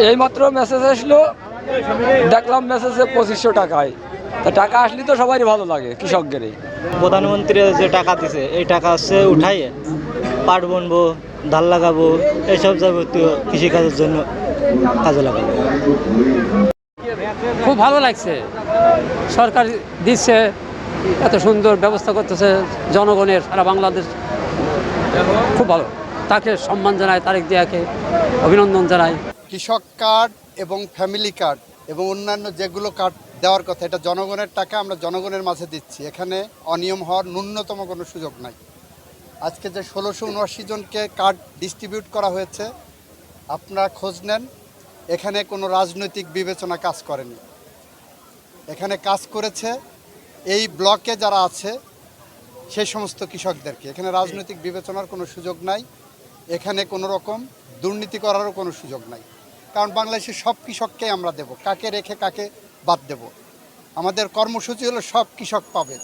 এইমাত্র মেসেজ আসলো, দেখলাম মেসেজে 2500 টাকায়। তা টাকা আসলে তো সবারই ভালো লাগে, কৃষকদেরই। প্রধানমন্ত্রী যে টাকা দিছে এই টাকা হচ্ছে উঠাইয়ে পাট বুনবো, ধান লাগাবো, এইসব যাবতীয় কৃষিকাজের জন্য কাজে লাগাবো। খুব ভালো লাগছে, সরকার দিচ্ছে, এত সুন্দর ব্যবস্থা করতেছে জনগণের, সারা বাংলাদেশ। খুব ভালো, তাকে সম্মান জানাই, তারেক জিয়াকে অভিনন্দন জানাই। কৃষক কার্ড এবং ফ্যামিলি কার্ড এবং অন্যান্য যেগুলো কার্ড দেওয়ার কথা, এটা জনগণের টাকা, আমরা জনগণের মাঝে দিচ্ছি। এখানে অনিয়ম হওয়ার ন্যূনতম কোনো সুযোগ নাই। আজকে যে 1679 জনকে কার্ড ডিস্ট্রিবিউট করা হয়েছে, আপনারা খোঁজ নেন, এখানে কোনো রাজনৈতিক বিবেচনা কাজ করেনি। এখানে কাজ করেছে এই ব্লকে যারা আছে সেই সমস্ত কৃষকদেরকে। এখানে রাজনৈতিক বিবেচনার কোনো সুযোগ নাই, এখানে কোনো রকম দুর্নীতি করারও কোনো সুযোগ নাই। কারণ বাংলাদেশের সব কৃষককে আমরা দেব, কাকে রেখে কাকে বাদ দেব। আমাদের কর্মসূচি হলো সব কৃষক পাবে।